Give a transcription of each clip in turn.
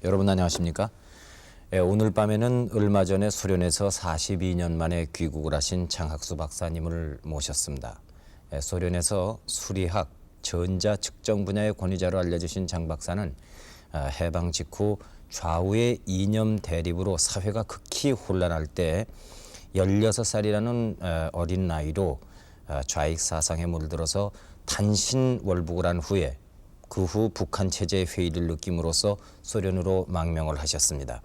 여러분 안녕하십니까? 오늘 밤에는 얼마 전에 소련에서 42년 만에 귀국을 하신 장학수 박사님을 모셨습니다. 소련에서 수리학, 전자 측정 분야의 권위자로 알려주신 장 박사는 해방 직후 좌우의 이념 대립으로 사회가 극히 혼란할 때 16살이라는 어린 나이로 좌익 사상에 물들어서 단신월북을 한 후에 그 후 북한 체제의 회의를 느낌으로써 소련으로 망명을 하셨습니다.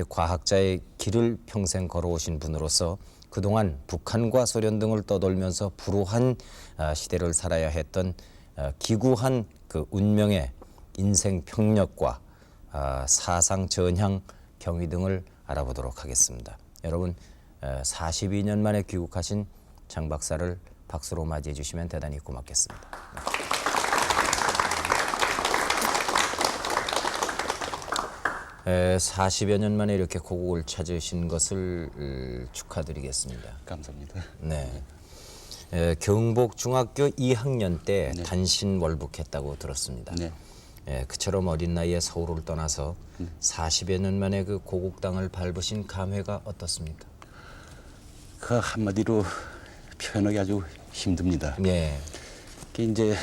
과학자의 길을 평생 걸어오신 분으로서 그동안 북한과 소련 등을 떠돌면서 불우한 시대를 살아야 했던 기구한 그 운명의 인생 평력과 사상 전향 경위 등을 알아보도록 하겠습니다. 여러분 42년 만에 귀국하신 장 박사를 박수로 맞이해 주시면 대단히 고맙겠습니다. 40여 년 만에 이렇게 고국을 찾으신 것을 축하드리겠습니다. 감사합니다. 네. 경복 중학교 2학년 때 단신월북했다고 들었습니다. 네. 그처럼 어린 나이에 서울을 떠나서 40여 년 만에 그 고국 땅을 밟으신 감회가 어떻습니까? 그 한마디로 표현하기 아주 힘듭니다. 네. 그 이제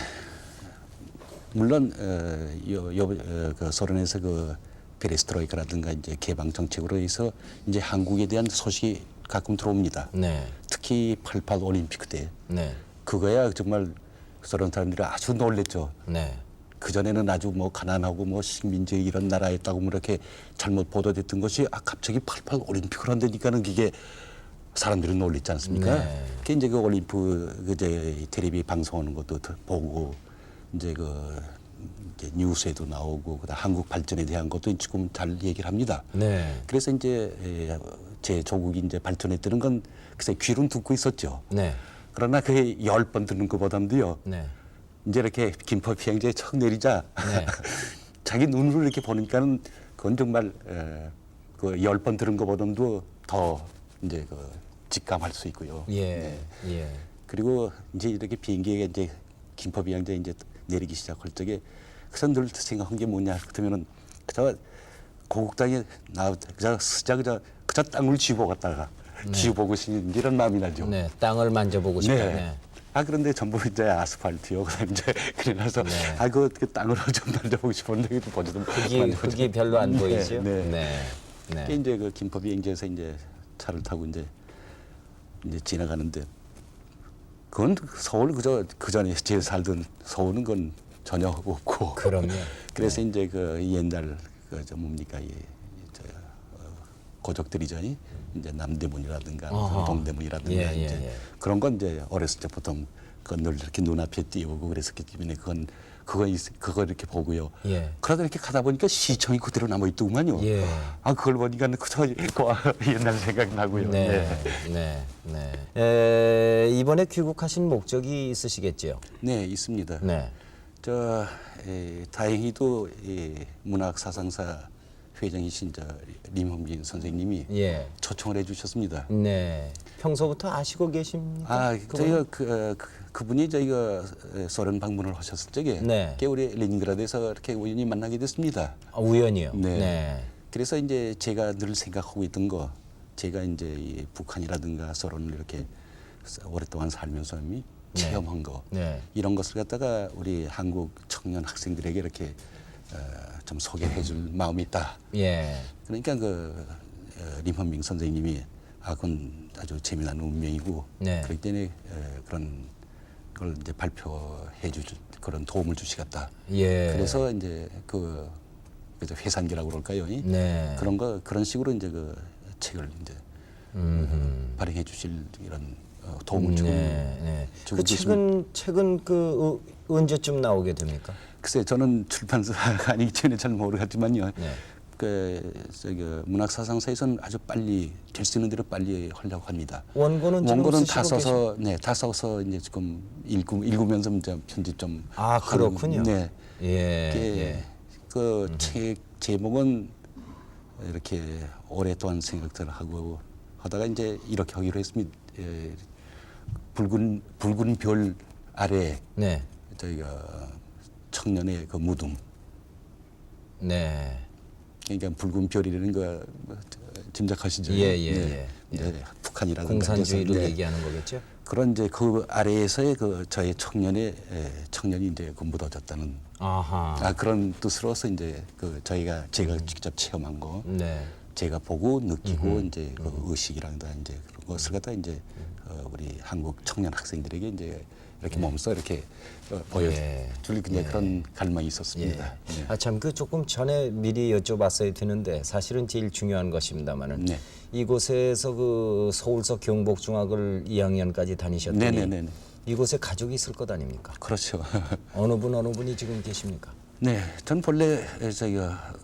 물론 그 소련에서 그 페레스트로이카라든가 이제 개방 정책으로 해서 이제 한국에 대한 소식이 가끔 들어옵니다. 네. 특히 88 올림픽 때 네. 그거야 정말 소련 사람들이 아주 놀랬죠. 네. 그 전에는 아주 뭐 가난하고 뭐 식민지 이런 나라였다고 뭐 이렇게 잘못 보도됐던 것이 갑자기 88 올림픽을 한다니까는 그게 사람들이 놀랬지 않습니까? 네. 그 이제 그 올림픽 이제 텔레비 방송하는 것도 보고 이제 이제 뉴스에도 나오고 그다음 한국 발전에 대한 것도 지금 잘 얘기를 합니다. 네. 그래서 이제 제 조국이 이제 발전했다는 건 글쎄 귀로는 듣고 있었죠. 네. 그러나 그 10번 듣는 것보다도요. 네. 이제 이렇게 김포 비행기에 척 내리자 네. 자기 눈으로 이렇게 보니까는 그건 정말 그 10번 들은 것보다도 더 이제 그 직감할 수 있고요. 예. 네. 예. 그리고 이제 이렇게 비행기에 이제 김포 비행기에 이제 내리기 시작할 적에 그래서 늘 생각한 게 뭐냐 그러면은 그저 고국 땅에 그저 스자 그저 땅을 쥐고 갔다가 쥐어보고 싶은 이런 마음이 나죠. 네. 땅을 만져보고 싶다. 네. 네. 그런데 전부 이제 아스팔트요. 그다음 이제 그래서 네. 그 땅으로 좀 만져보고 싶었는데 보지도 흙이 별로 안 보이죠? 네. 네. 네. 네. 이제 그 김포 비행기에서 이제 차를 타고 이제 지나가는데 그건 서울 그 전에 제일 살던 서울은 건 전혀 없고. 그럼요. 그래서 이제 그 옛날 저 뭡니까 고족들이죠. 이제 남대문이라든가 동대문이라든가 이제 그런 건 이제 어렸을 때부터 그건 늘 이렇게 눈앞에 띄우고 그랬었기 때문에 그거 이렇게 보고요. 예. 그러다 이렇게 가다 보니까 시청이 그대로 남아 있더구만요. 예. 그걸 보니까 그저 옛날 생각이 나고요. 네. 네. 네. 이번에 귀국하신 목적이 있으시겠지요? 네, 있습니다. 네. 다행히도 문학 사상사 회장이신 림헌빈 선생님이 예. 초청을 해주셨습니다. 네. 평소부터 아시고 계십니까? 저희가 그분이 저희가 소련 방문을 하셨을 적에 네. 우리 레닌그라드에서 이렇게 우연히 만나게 됐습니다. 우연이요. 네. 네. 그래서 이제 제가 늘 생각하고 있던 거, 제가 이제 이 북한이라든가 소련을 이렇게 오랫동안 살면서 체험한 거, 네. 이런 것을 갖다가 우리 한국 청년 학생들에게 이렇게 좀 소개해 줄 마음이 있다. 예. 그러니까 림헌빈 선생님이 그건 아주 재미난 운명이고 네. 그렇기 때문에 그런 걸 이제 발표해 줄 그런 도움을 주시겠다. 예. 그래서 이제 그래서 회산기라고 그럴까요? 네. 그런 식으로 이제 그 책을 이제 발행해 주실 이런 도움을 주고. 네. 주고 그 책은 언제쯤 나오게 됩니까? 글쎄 저는 출판사가 아니기 때문에 잘 모르겠지만요. 네. 문학 사상사에서는 아주 빨리 될 수 있는 대로 빨리 하려고 합니다. 원고는 다 써서 다 써서 이제 지금 읽으면서 이제 편집 좀. 그렇군요. 네. 예. 그 책 제목은 이렇게 오랫동안 생각들 하고 하다가 이제 이렇게 하기로 했습니다. 붉은 별 아래 네. 저희가 청년의 그 무덤. 네. 그러니까 붉은 별이라는 거 짐작하시죠? 예. 이제 북한이라든가 공산주의를 해서, 얘기하는 거겠죠? 그런 이제 그 아래에서의 그 저의 청년이 이제 그 묻어졌다는 아하. 그런 뜻으로서 이제 그 제가 직접 체험한 거, 네. 제가 보고 느끼고 이제 그 의식이란다 이제 그런 것을 갖다 이제 우리 한국 청년 학생들에게 이제 이렇게 몸소 이렇게 보여줄 그런 갈망이 있었습니다. 네. 참 그 조금 전에 미리 여쭤봤어야 되는데 사실은 제일 중요한 것입니다만은 네. 이곳에서 그 서울서 경복중학을 2학년까지 다니셨더니 네네네. 이곳에 가족이 있을 것 아닙니까? 그렇죠. 어느 분이 지금 계십니까? 네, 전 본래 저희가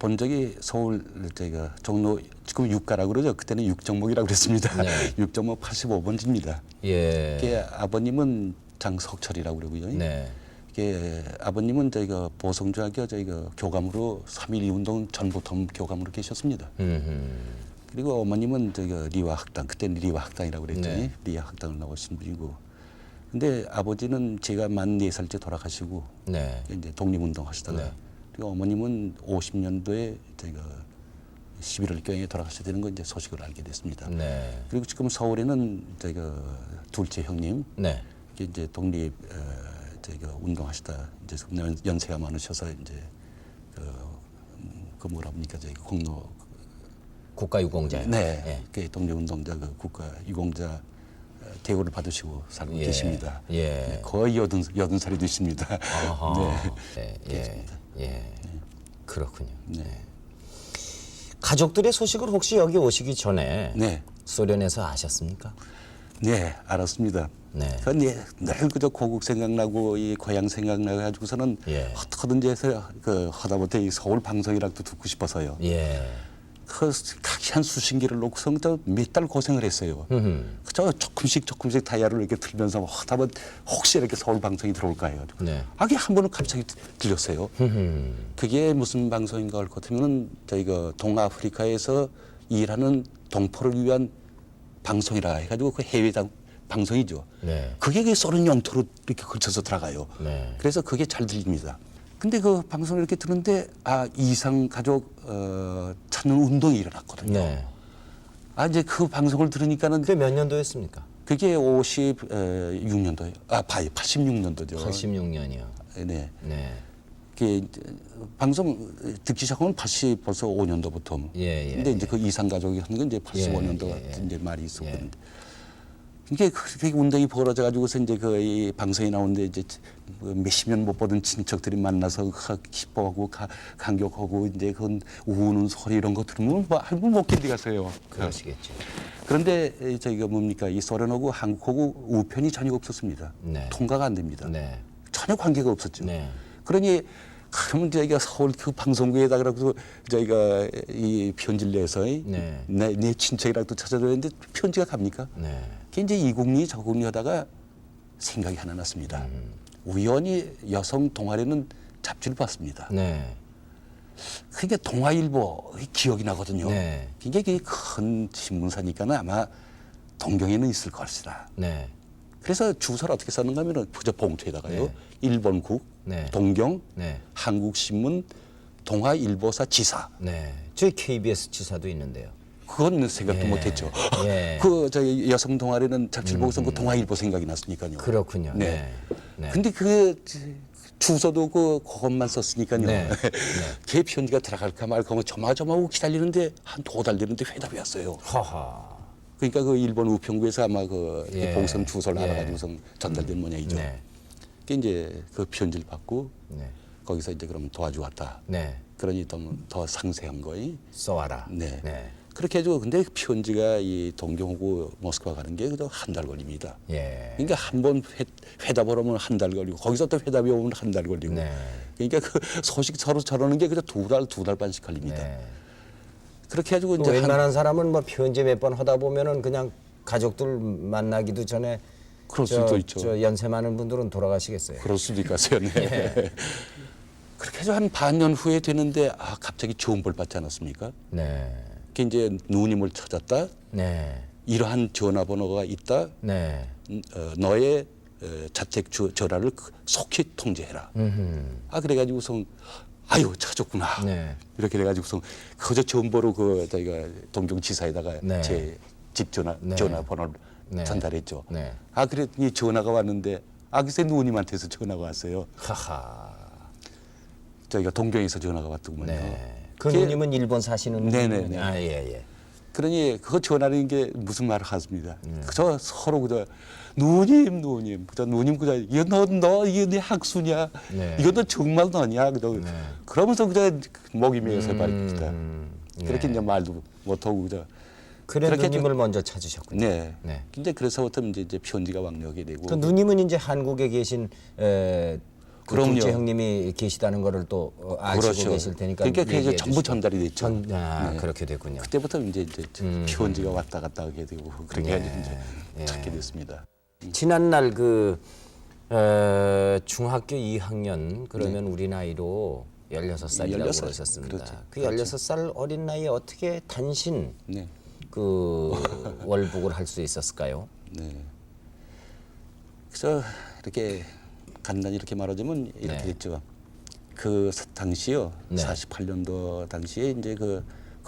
본 적이 서울 저희가 종로 지금 육가라고 그러죠. 그때는 육정목이라고 그랬습니다. 네. 육정목 85번지입니다. 예. 이게 아버님은 장석철이라고 그러고요. 네. 이게 아버님은 저희가 보성중학교 저희가 교감으로 3.12 운동 전부터 교감으로 계셨습니다. 그리고 어머님은 저희가 리화학당, 그때는 리화학당이라고 그랬더니 네. 리화학당을 나오신 분이고, 근데 아버지는 제가 만 4살때 돌아가시고 네. 이제 독립운동 하시다가 네. 그리고 어머님은 50년도에 저희가 11월경에 돌아가셔야 되는 거 이제 소식을 알게 됐습니다. 네. 그리고 지금 서울에는 저희가 둘째 형님 네. 이제 독립 저희가 운동하시다 이제 연세가 많으셔서 이제 그 뭐라 합니까 저희 공로 국가유공자요. 네, 예. 그 독립운동자 그 국가유공자 대우를 받으시고 살고 계십니다. 예. 네, 거의 80살이 되십니다. 아하. 네. 예. 그렇군요. 네. 가족들의 소식을 혹시 여기 오시기 전에 네. 소련에서 아셨습니까? 네, 알았습니다. 네. 늘 그저 고국 생각나고 이 고향 생각나고 가지고서는 예. 어떻게든지 해서 그 하다못해 이 서울 방송이라도 듣고 싶어서요. 예. 그 각기 한 수신기를 놓고서 몇 달 고생을 했어요. 그저 조금씩 다이아를 이렇게 틀면서 하다보면 혹시 이렇게 서울 방송이 들어올까 해요. 네. 그게 한 번은 갑자기 들렸어요. 그게 무슨 방송인가 할 것 같으면은 저희가 동아프리카에서 일하는 동포를 위한 방송이라 해가지고 그 해외 방송이죠. 네. 그게 그 소련 영토로 이렇게 걸쳐서 들어가요. 네. 그래서 그게 잘 들립니다. 근데 그 방송을 이렇게 듣는데 이상 가족 찾는 운동이 일어났거든요. 네. 이제 그 방송을 들으니까는 그게 몇 년도였습니까? 그게 56년도예요. 86년도죠. 86년이요. 네. 네. 그게 이제 방송 듣기 시작하면 벌써 5년도부터. 예. 근데 이제 그 이상 가족이 하는 건 이제 85년도 같은 이제 말이 있었거든요. 이게 그렇게 운동이 벌어져 가지고서 이제 그 이 방송에 나오는데 이제 몇십 년 못 보던 친척들이 만나서 기뻐하고 감격하고 이제 그 우는 소리 이런 거 들으면 뭐 못 견디겠어요. 그러시겠죠. 그런데 저희가 뭡니까 이 소련하고 한국하고 우편이 전혀 없었습니다. 네. 통과가 안 됩니다. 네. 전혀 관계가 없었죠. 네. 그러니 그러면 저희가 서울 그 방송국에다 그래서 저희가 이 편지를 내서 네. 내 친척이라도 찾아드렸는데 편지가 갑니까? 네. 그게 이제 이 국리 저 국리 하다가 생각이 하나 났습니다. 우연히 여성 동아리는 잡지를 봤습니다. 네. 그게 동아일보 기억이 나거든요. 네. 굉장히 큰 신문사니까는 아마 동경에는 있을 것이다. 네. 그래서 주소를 어떻게 썼는가 하면은 그저 봉투에다가요. 네. 일본국, 네. 동경, 네. 한국신문, 동아일보사 지사. 네. 저희 KBS 지사도 있는데요. 그건 생각도 예. 못했죠. 예. 그 저희 여성 동아리는 잡지를 보고서 그 동아일보 생각이 났으니까요. 그렇군요. 네. 네. 근데 그 주소도 그것만 썼으니까요. 네. 걔 편지가 들어갈까 말까 하면 조마조마하고 기다리는데 한 2달 되는데 회답이 왔어요. 하하. 그러니까 그 일본 우편국에서 아마 그 예. 봉선 주소를 예. 알아가지고서 전달된 모양이죠. 네. 그 이제 그 편지를 받고 네. 거기서 이제 그럼 도와주었다. 네. 그러니 더 상세한 거이. 써와라. 네. 네. 그렇게 해주고 근데 그 편지가 이 동경하고 모스크바 가는 게 그저 한 달 걸립니다. 예. 그러니까 한 번 회답을 하면 한 달 걸리고 거기서 또 회답이 오면 한 달 걸리고. 네. 그러니까 그 소식 서로 전하는 게 그저 두 달 반씩 걸립니다. 네. 그렇게 해가지고 이제 웬만한 사람은 뭐 편지 몇 번 하다 보면은 그냥 가족들 만나기도 전에 그럴 수도 있죠. 저 연세 많은 분들은 돌아가시겠어요. 그럴 수도 있겠어요. 네. 예. 그렇게 해서 한 반년 후에 되는데 갑자기 좋은 벌 받지 않았습니까? 네. 그 이제 누님을 찾았다. 네. 이러한 전화번호가 있다. 네. 너의 자택 전화를 속히 통제해라. 그래가지고서 아유 찾았구나. 네. 이렇게 돼가지고서 그저 정보로 그 저희가 동경지사에다가 네. 제 집 네. 전화번호를 네. 전달했죠. 네. 아 그랬더니 전화가 왔는데 글쎄 누님한테서 전화가 왔어요. 하하. 저희가 동경에서 전화가 왔더군요. 네. 그 그게- 누님은 일본 사시는 네네네. 분이- 아, 예, 예. 그러니 그거 전화는 게 무슨 말을 하십니다. 그저 서로 그저 누님 그저 누님 그저 이거 너 이게 네 학수냐? 네. 이거 너 정말 너냐? 그저 그러면서 그저 목이 메어서 말입니다. 그렇게 네. 이제 말도 못하고 그저 그래 그렇게 누님을 먼저 찾으셨군요. 네. 네. 이제 그래서부터 이제 편지가 왕력이 되고 그 누님은 이제 한국에 계신 그 그럼요. 둘째 형님이 계시다는 거를 또 아시고 그렇죠. 계실 테니까 그러니까 그게 얘기해 전부 주시죠. 전달이 됐죠. 네. 네. 그렇게 됐군요. 그때부터 이제 편지가 왔다 갔다 하게 되고 그렇게 네. 해서 이제 예. 찾게 됐습니다. 지난날 그 중학교 2학년 그러면 우리 나이로 16살이라고 16살. 그러셨습니다. 그렇죠. 그 16살 어린 나이에 어떻게 단신 네. 그 월북을 할 수 있었을까요? 네. 그래서 이렇게 간단히 이렇게 말하자면 이렇게 네. 됐죠. 그 당시요. 네. 48년도 당시에 이제 그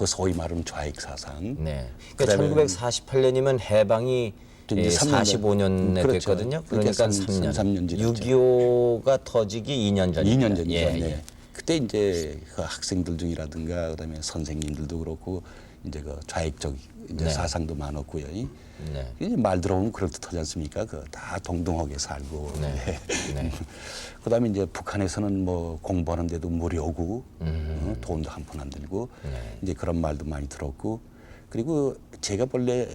소위 말하는 좌익 사상. 네. 그러니까 그다음에 1948년이면 해방이 이제 3년 전. 45년에 그렇죠. 됐거든요. 그러니까 그러니까 3 3년. 년 지났죠. 6.25가 터지기 2년 전입니다. 2년 전이죠. 예, 네. 예. 그때 이제 그 학생들 중이라든가 그다음에 선생님들도 그렇고 이제 그 좌익적 이제 네. 사상도 많았고요. 네. 이제 말 들어보면 그럴듯하지 않습니까? 그 다 동등하게 살고. 네. 네. 그다음에 이제 북한에서는 뭐 공부하는데도 무료고 돈도 한 푼 안 들고 네. 이제 그런 말도 많이 들었고 그리고 제가 본래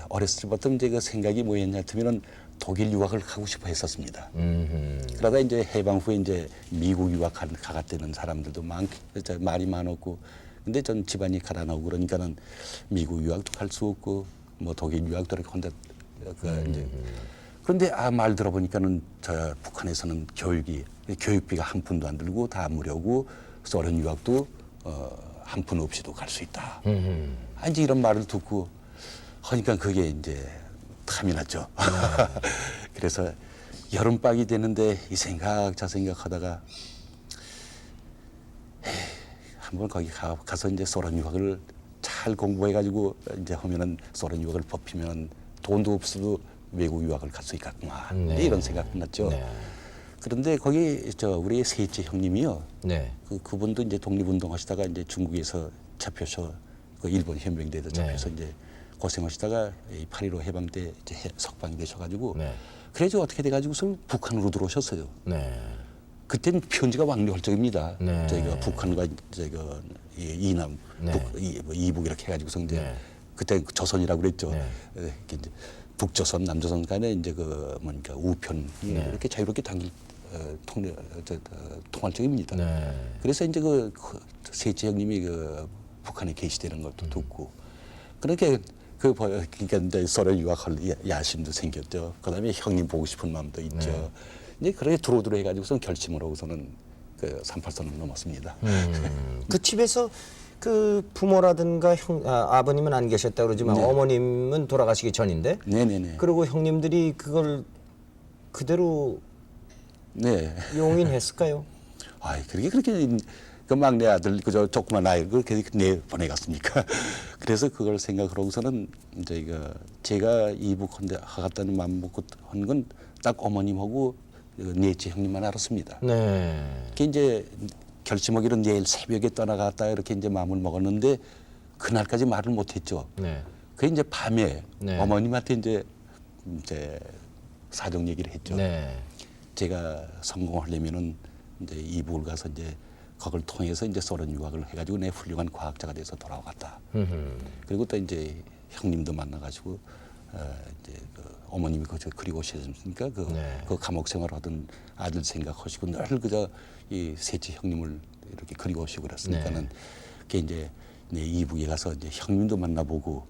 어렸을 때부터 이제 그 생각이 뭐였냐 하면은 독일 유학을 가고 싶어 했었습니다. 그러다 이제 해방 후에 이제 미국 유학 가갔다는 사람들도 말이 많았고 근데 전 집안이 가난하고 그러니까는 미국 유학도 갈 수 없고 뭐 독일 유학도 이렇게 혼자 이제 그런데 말 들어보니까는 저 북한에서는 교육비가 한 푼도 안 들고 다 무료고 소련 유학도 한 푼 없이도 갈 수 있다. 이제 이런 말을 듣고 하니까 그게 이제 탐이 났죠. 그래서 여름방학이 되는데 이 생각 저 생각하다가 한번 거기 가서 이제 소련 유학을 잘 공부해가지고 이제 하면은 소련 유학을 뽑히면 돈도 없어도 외국 유학을 갈 수 있겠구만. 네. 이런 생각 났죠. 네. 그런데 거기 우리 셋째 형님이요. 네. 그분도 이제 독립운동 하시다가 이제 중국에서 잡혀서 그 일본 현병대에서 잡혀서 네. 이제 고생하시다가 이 8.15 해방 때 이제 석방이 되셔가지고 네. 그래서 어떻게 돼가지고서 북한으로 들어오셨어요. 네. 그때는 편지가 왕려할 적입니다. 네. 저희가 북한과 저희가 이남, 네. 이북 이렇게 해가지고서 이제 네. 그때 조선이라고 그랬죠. 네. 이렇게 이제 북조선, 남조선 간에 이제 그 뭐니까 우편이 네. 이렇게 자유롭게 통할 적입니다. 네. 그래서 이제 그 셋째 형님이 그 북한에 계시다는 것도 듣고 그렇게 그러니까 이제 소련 유학할 야심도 생겼죠. 그다음에 형님 보고 싶은 마음도 있죠. 네. 이제 그렇게 두루두루 해가지고서 결심을 하고서는 그 38선을 넘었습니다. 그 집에서 그 부모라든가 아버님은 안 계셨다 그러지만 네. 어머님은 돌아가시기 전인데 네네네. 그리고 형님들이 그걸 그대로 네. 용인했을까요? 그렇게 그 막내 아들 그저 조그만 아이 그렇게 보내갔습니까? 그래서 그걸 생각하고서는 이제 이거 제가 이북한데 하겠다는 마음 먹고 한 건 딱 어머님하고 넷째 형님만 알았습니다. 네. 그게 이제 결심하기로 내일 새벽에 떠나갔다 이렇게 이제 마음을 먹었는데 그날까지 말을 못했죠. 네. 그 이제 밤에 네. 어머님한테 이제 사정 얘기를 했죠. 네. 제가 성공하려면은 이제 이북을 가서 이제 그걸 통해서 이제 소련 유학을 해가지고 내 훌륭한 과학자가 돼서 돌아오겠다. 그리고 또 이제 형님도 만나가지고 이제 그 어머님이 그리고 오셨으니까 네. 그 감옥 생활하던 아들 생각하시고 늘 그저 이 셋째 형님을 이렇게 그리고 오시고 그랬으니까는 그게 이제 내 이북에 가서 이제 형님도 만나보고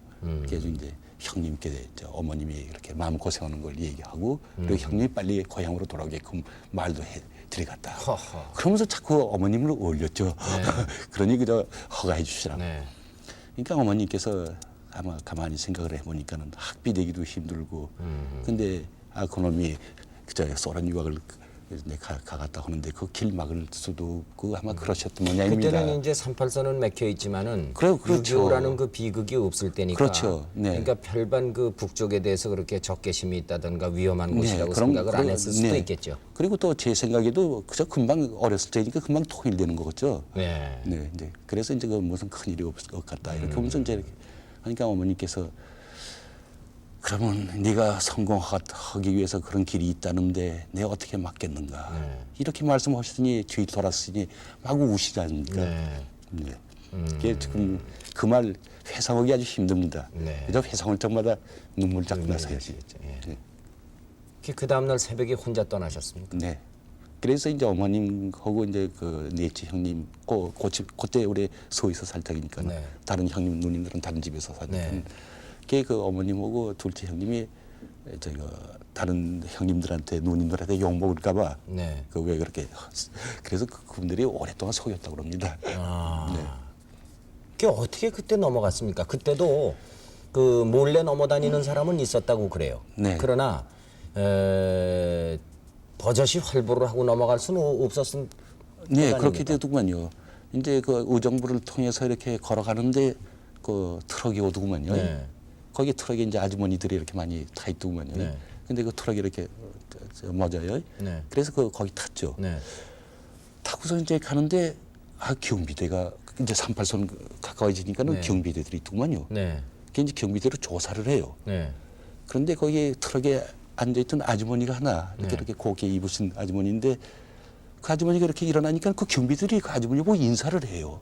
그래서 이제 형님께 이제 어머님이 이렇게 마음 고생하는 걸 얘기하고 그리고 형님이 빨리 고향으로 돌아오게끔 말도 들어갔다. 허허. 그러면서 자꾸 어머님을 올렸죠. 그러니 그저 허가해 주시라고. 네. 그러니까 어머님께서 아마 가만히 생각을 해보니까는 학비 내기도 힘들고 근데 그놈이 저 소련 유학을 그래서 내가 가갔다 하는데 그 길 막을 수도 없고 아마 그러셨던 모양입니다. 그때는 이제 38선은 막혀 있지만은 그렇죠. 6.25라는 그 비극이 없을 때니까. 그렇죠. 네. 그러니까 별반 그 북쪽에 대해서 그렇게 적개심이 있다든가 위험한 네, 곳이라고 그럼 생각을 안 했을 수도 네. 있겠죠. 그리고 또 제 생각에도 그저 금방 어렸을 때니까 금방 통일되는 거겠죠. 네. 네, 이제 그래서 이제 그 무슨 큰 일이 없을 것 같다 이렇게 하면서 이제 이렇게 하니까 어머니께서 그러면 네가 성공하기 위해서 그런 길이 있다는데 내가 어떻게 막겠는가 이렇게 말씀하시더니 뒤 돌았으니 막 우시지 않습니까? 네. 네. 이게 지금 그 말 회상하기 아주 힘듭니다. 네. 그저 회상할 때마다 눈물 자꾸 나서요. 예. 그 다음날 새벽에 혼자 떠나셨습니까? 네. 그래서 이제 어머님하고 이제 그 넷째 형님 그때 우리 서울에서 살 적이니까 네. 다른 형님 누님들은 다른 집에서 사니까 네. 그 어머님하고 둘째 형님이 저거 다른 형님들한테 누님들한테 욕 먹을까봐 네. 그 왜 그렇게 그래서 그분들이 오랫동안 속였다고 그럽니다. 네. 그게 어떻게 그때 넘어갔습니까? 그때도 그 몰래 넘어다니는 사람은 있었다고 그래요. 네. 그러나 버젓이 활보를 하고 넘어갈 수는 없었은. 네, 그렇게 되더구만요. 이제 그 의정부를 통해서 이렇게 걸어가는데 그 트럭이 오더구만요. 네. 거기 트럭에 이제 아주머니들이 이렇게 많이 타 있더구만요. 네. 근데 그 트럭이 이렇게 멎어요. 네. 그래서 거기 탔죠. 네. 타고서 이제 가는데 경비대가 이제 38선 가까워지니까는 네. 경비대들이 있더구만요. 네. 그 이제 경비대로 조사를 해요. 네. 그런데 거기 트럭에 앉아있던 아주머니가 하나 네. 이렇게 곱게 입으신 아주머니인데 그 아주머니가 이렇게 일어나니까 그 경비들이 그 아주머니 보고 인사를 해요.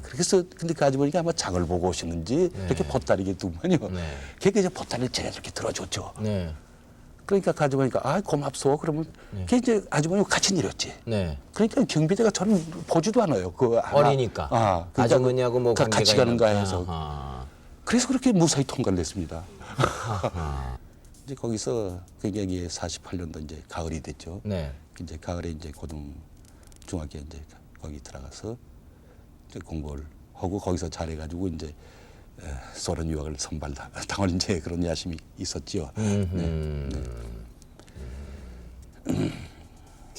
그래서 근데 그 아주머니가 아마 장을 보고 오시는지 이렇게 보따리겠더만요. 네. 걔가 이제 보따리를 제가 이렇게 들어줬죠. 네. 그러니까 그 아주머니가 고맙소. 그러면 걔 이제 아주머니가 같이 내렸지. 네. 그러니까 경비대가 저는 보지도 않아요. 그 어리니까. 그러니까 아주머니하고 뭐 관계가 같이 가는가 있는- 해서. 아하. 그래서 그렇게 무사히 통과를 했습니다. 이제 거기서 그게 48년도 이제 가을이 됐죠. 네. 이제 가을에 이제 중학교 이제 거기 들어가서 이제 공부를 하고 거기서 잘해가지고 이제 소련 유학을 선발당할 이제 그런 야심이 있었지요.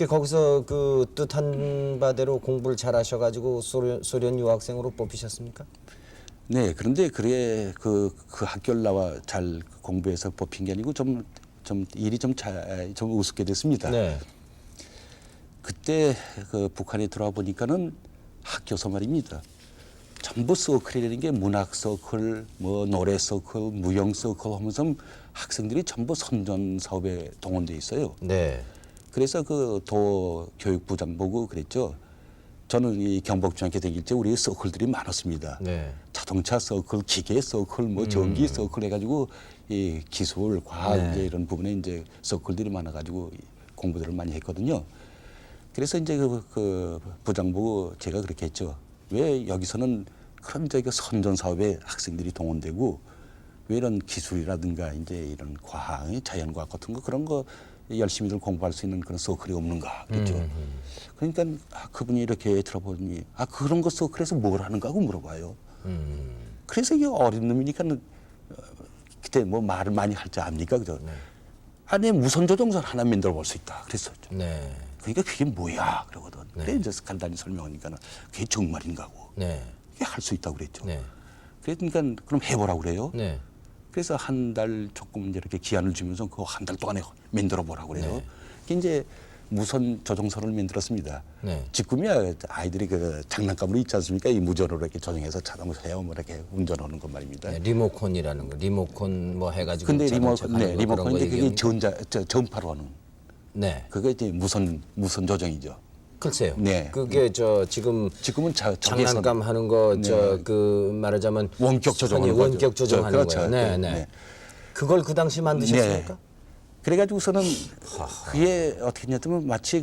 거기서 그 뜻한 바대로 공부를 잘하셔가지고 소련 유학생으로 뽑히셨습니까? 네, 그런데 그 학교를 나와 잘 공부해서 뽑힌 게 아니고 좀 일이 좀 우습게 됐습니다. 네. 그때 그 북한에 들어와 보니까는 학교서 말입니다. 전부 서클이라는 게 문학 서클, 뭐 노래 서클, 무용 서클 하면서 학생들이 전부 선전 사업에 동원돼 있어요. 네. 그래서 그 도 교육부장 보고 그랬죠. 저는 이 경복중학교 다닐 때 우리 서클들이 많았습니다. 네. 자동차 서클, 기계 서클, 뭐 전기 서클 해가지고 이 기술, 과학 네. 이제 이런 부분에 이제 서클들이 많아가지고 공부들을 많이 했거든요. 그래서 이제 그 부장 보고 제가 그렇게 했죠. 왜 여기서는 그런 저기 선전 사업에 학생들이 동원되고 왜 이런 기술이라든가 이제 이런 과학, 자연과학 같은 거 그런 거 열심히들 공부할 수 있는 그런 서클이 없는가 그랬죠. 그러니까 그분이 이렇게 들어보니 그런 거 서클에서 뭘 하는가 하고 물어봐요. 그래서 이게 어린 놈이니까 그때 뭐 말을 많이 할 줄 압니까 그죠? 안에 무선 조종선 하나 만들어 볼 수 있다 그랬었죠. 네. 그러니까 그게 뭐야 그러거든. 그래 이제 간단히 설명하니까는 그게 정말인가고. 네. 그게 할 수 있다고 그랬죠. 네. 그러니까 그럼 해보라고 그래요. 네. 그래서 한 달 조금 이제 이렇게 기한을 주면서 그 한 달 동안에 만들어 보라고 그래요. 그게 이제 무선 조종선을 만들었습니다. 네. 지금이야 아이들이 그 장난감으로 있지 않습니까? 이 무전으로 이렇게 조종해서 자동차 헤어 뭐 이렇게 운전하는 것 말입니다. 네. 리모컨이라는 거, 리모컨 뭐 해가지고. 근데 자동차 가는 거 그런 거 리모컨인데 그게 얘기합니까? 전파로 하는. 네. 그게 이제 무선 조정이죠. 글쎄요. 네. 그게 지금은 저기에서 장난감 하는 거 그 말하자면 원격 조정하는 선이 원격 거죠. 조정하는 그렇죠. 거예요. 네, 네. 네. 그걸 그 당시 만드셨습니까? 그래가지고서는 그게 어떻게 했냐면 마치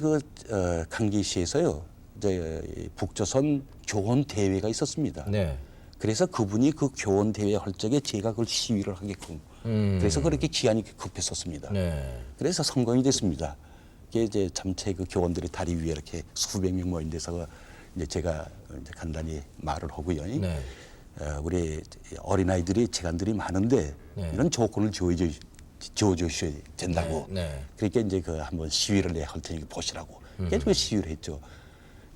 강기시에서요 이제 북조선 교원 대회가 있었습니다. 네. 그래서 그분이 그 교원 대회 할 적에 제가 그걸 시위를 하게끔 그래서 그렇게 기한이 급했었습니다. 네. 그래서 성공이 됐습니다. 그게 이제 잠체 그 교원들이 다리 위에 이렇게 수백 명 모인 데서 이제 제가 이제 간단히 말을 하고요. 네. 우리 어린아이들이 재간들이 많은데 네. 이런 조건을 지어주셔야 된다고. 네. 그러니까 이제 그 한번 시위를 내가 할 테니까 보시라고. 그래서 시위를 했죠.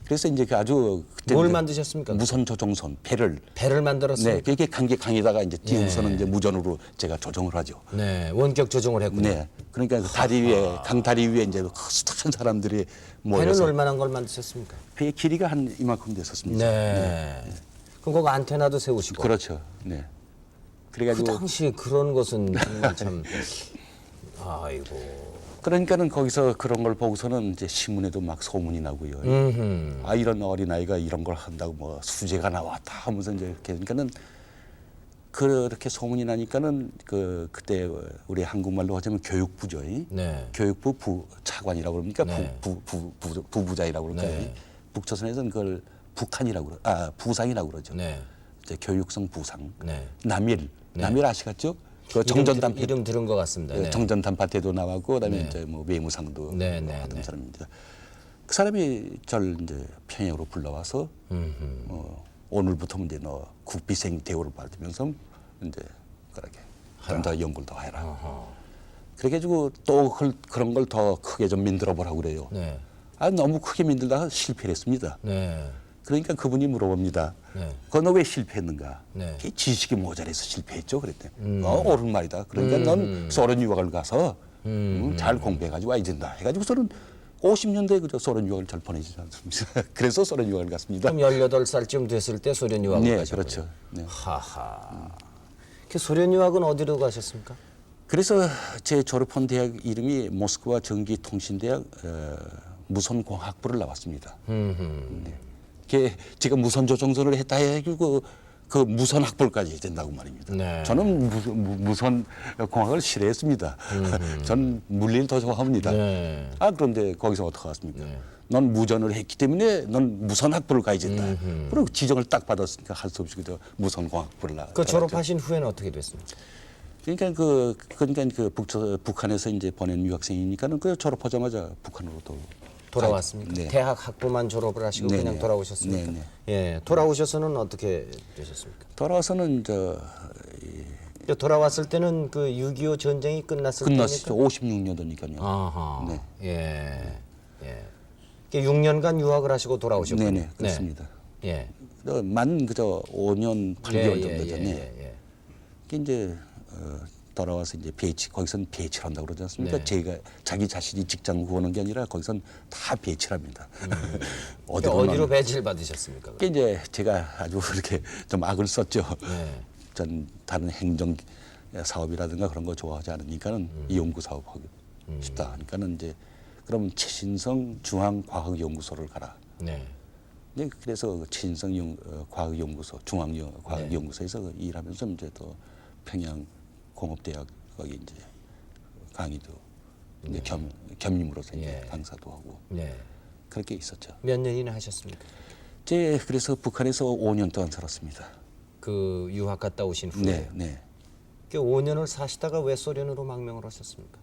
그래서 이제 그 아주 그때 뭘 만드셨습니까? 무선 조종선 배를 배를 만들었습니까? 네, 그게 강에다가 이제 띄우고서는 이제 무전으로 제가 조종을 하죠. 네, 원격 조종을 했군요. 네, 그러니까 그 다리 위에 강다리 위에 이제 숱한 사람들이 배는 모여서 얼마나 걸 만드셨습니까? 배의 길이가 한 이만큼 됐었습니다. 네. 그럼 거기 안테나도 세우시고. 그렇죠. 네. 그 그래가지고 당시 그런 것은 정말 참 아이고. 그러니까는 거기서 그런 걸 보고서는 이제 신문에도 막 소문이 나고요. 아 이런 어린 아이가 이런 걸 한다고 뭐 수재가 나왔다 하면서 이제 이렇게 그러니까는 그렇게 소문이 나니까는 그때 우리 한국말로 하자면 교육부죠. 네. 교육부 부차관이라고 그럽니까? 네. 부부장이라고 그럴까요? 네. 북조선에서는 그걸 북한이라고 부상이라고 그러죠. 네. 이제 교육성 부상. 네. 남일 아시겠죠? 그 정전단 이름 들은 것 같습니다. 네. 정전단 파트에도 나왔고 그다음에 네. 이제 뭐 외무상도 네, 네, 하던 네. 사람입니다. 그 사람이 저를 이제 평양으로 불러와서 오늘부터 이제 너 국비생 대우를 받으면서 이제 그렇게 좀 더 연구를 더 해라. 그래가지고 또 그런 걸 더 크게 좀 만들어 보라고 그래요. 네. 아 너무 크게 만들다가 실패를 했습니다. 네. 그러니까 그분이 물어봅니다. 네. 그거 너 왜 실패했는가? 네. 그게 지식이 모자라서 실패했죠. 그랬대. 옳은 말이다. 그러니까 넌 소련 유학을 가서 잘 공부해가지고 와야 된다. 해가지고서는 50년대에 그저 소련 유학을 잘 보내지 않습니까? 그래서 소련 유학을 갔습니다. 그럼 18살쯤 됐을 때 소련 유학을 네, 가셨군요. 그렇죠. 네. 하하. 그 소련 유학은 어디로 가셨습니까? 그래서 제 졸업한 대학 이름이 모스크바 전기통신대학 무선공학부를 나왔습니다. 네. 그게 제가 무선조종선을 했다 해가지고 그 무선학부까지 해야 된다고 말입니다. 네. 저는 무선공학을 싫어했습니다. 전 물리를 더 좋아합니다. 네. 아 그런데 거기서 어떻게 왔습니까? 넌 무전을 했기 때문에 넌 무선학부를 가야 된다. 그리고 지정을 딱 받았으니까 할 수 없이 그저 무선공학부를 나갔죠. 그 졸업하신 후에는 어떻게 됐습니까? 그러니까 북한에서 이제 보낸 유학생이니까는 그 졸업하자마자 북한으로 또 돌아왔습니까? 네. 대학 학부만 졸업을 하시고 네, 그냥 네. 돌아오셨습니까? 네, 네. 예, 돌아오셔서는 어떻게 되셨습니까? 돌아와서는 돌아왔을 때는 그 6.25 전쟁이 끝났을 끝났죠. 때니까. 56년도니까요. 아하. 네. 예. 예. 6년간 유학을 하시고 돌아오셨군요. 네네 그렇습니다. 예. 만 그저 5년 8개월 정도 전에 그게 이제 돌아와서 이제 거기선 배치를 한다고 그러지 않습니까? 네. 제가 자기 자신이 직장 구하는 게 아니라 거기선 다 배치를 합니다. 어디로 배치를 받으셨습니까? 그게 이제 제가 아주 이렇게 좀 악을 썼죠. 네. 전 다른 행정 사업이라든가 그런 거 좋아하지 않으니까는 연구 사업 하고 싶다 하니까는 이제 그럼 최신성 중앙과학연구소를 가라. 네. 네, 그래서 최신성 과학연구소 중앙과학연구소에서 일하면서 이제 또 평양 공업대학 거기 이제 강의도 이제 겸임으로서 이제 강사도 하고 네. 그렇게 있었죠. 몇 년이나 하셨습니까? 그래서 북한에서 5년 동안 살았습니다. 그 유학 갔다 오신 후에. 네, 네. 그 5년을 사시다가 왜 소련으로 망명을 하셨습니까?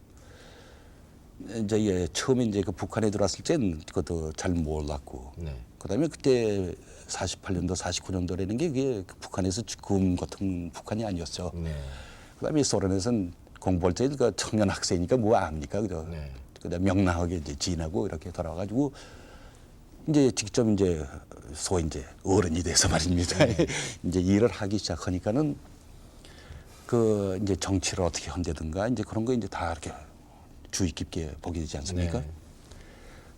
이제 처음에 이제 그 북한에 들어왔을 땐 그것도 잘 몰랐고, 네. 그다음에 그때 48년도, 49년도라는 게 그게 북한에서 지금 같은 북한이 아니었죠. 네. 그다음에 소련에서는 공부할 때 그 청년 학생이니까 뭐 압니까, 그죠? 네. 그다음 명랑하게 이제 지나고 이렇게 돌아와가지고 이제 직접 이제 소위 이제 어른이 돼서 말입니다. 이제 일을 하기 시작하니까는 그 이제 정치를 어떻게 한다든가 이제 그런 거 이제 다 이렇게 주의 깊게 보게 되지 않습니까? 네.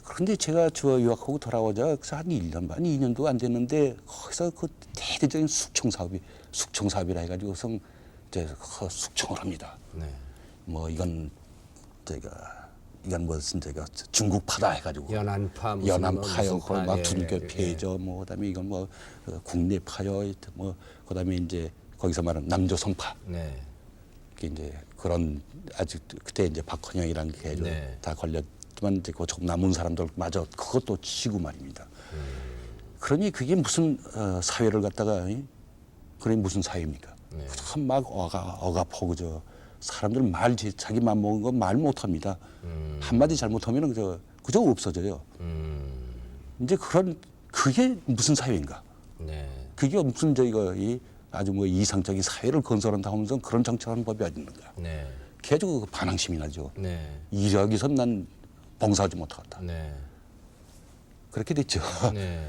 그런데 제가 저 유학하고 돌아오자 한 1년 반, 2년도 안 됐는데 거기서 그 대대적인 숙청 사업이라 해가지고서 이제 그 숙청을 합니다. 네. 뭐 이건 무슨 중국파다 해가지고 연안파 무슨 연안파요, 무슨 파, 막 예, tun교폐죠, 뭐 그다음에 이건 뭐 국내파요, 뭐 그다음에 이제 거기서 말하는 남조선파. 네. 그게 이제 그런 아직 그때 이제 박헌영이라는 게 네. 다 걸렸지만 이제 그 조금 남은 사람들마저 그것도 치고 말입니다. 그러니 그게 무슨 사회를 갖다가 그게 무슨 사회입니까? 네. 참 막 억압하고 저 사람들 자기 맘 먹은 거 말 못합니다. 한마디 잘못하면 그저 없어져요. 이제 그게 무슨 사회인가? 네. 그게 무슨 저희가 아주 뭐 이상적인 사회를 건설한다 하면서 그런 정책하는 법이 어디 있는가? 네. 그래가지고 반항심이 나죠. 네. 이력이선 난 봉사하지 못하겠다. 네. 그렇게 됐죠. 네.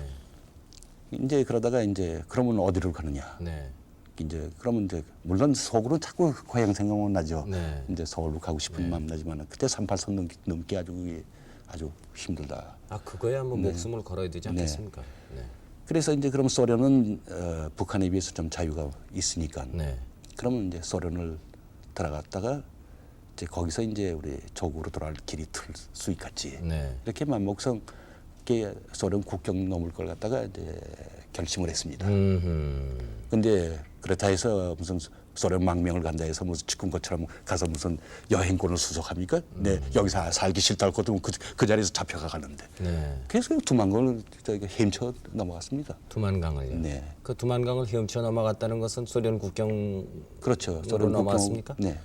이제 그러다가 이제 그러면 어디로 가느냐. 네. 이제 그러면 이제 물론 속으로 자꾸 고향 생각만 나죠. 네. 이제 서울로 가고 싶은 마음 나지만 그때 38선 넘게 아주 그게 아주 힘들다. 아 그거야 뭐 목숨을 걸어야 되지 않겠습니까? 네. 그래서 이제 그럼 소련은 북한에 비해서 좀 자유가 있으니까 네. 그러면 이제 소련을 들어갔다가 이제 거기서 이제 우리 조국으로 돌아갈 길이 틀 수 있겠지. 네. 이렇게 맘먹성 게 소련 국경 넘을 걸 갖다가 이제 결심을 했습니다. 근데 그렇다 해서 무슨 소련 망명을 간다 해서 무슨 지금 것처럼 가서 무슨 여행권을 수속합니까? 네, 여기서 살기 싫다고 것도 그 자리에서 잡혀가 가는데. 네. 그래서 두만강을 저희가 헤엄쳐 넘어갔습니다. 두만강을요. 네. 그 두만강을 헤엄쳐 넘어갔다는 것은 소련 국경 그렇죠. 소련 넘어왔습니까? 네.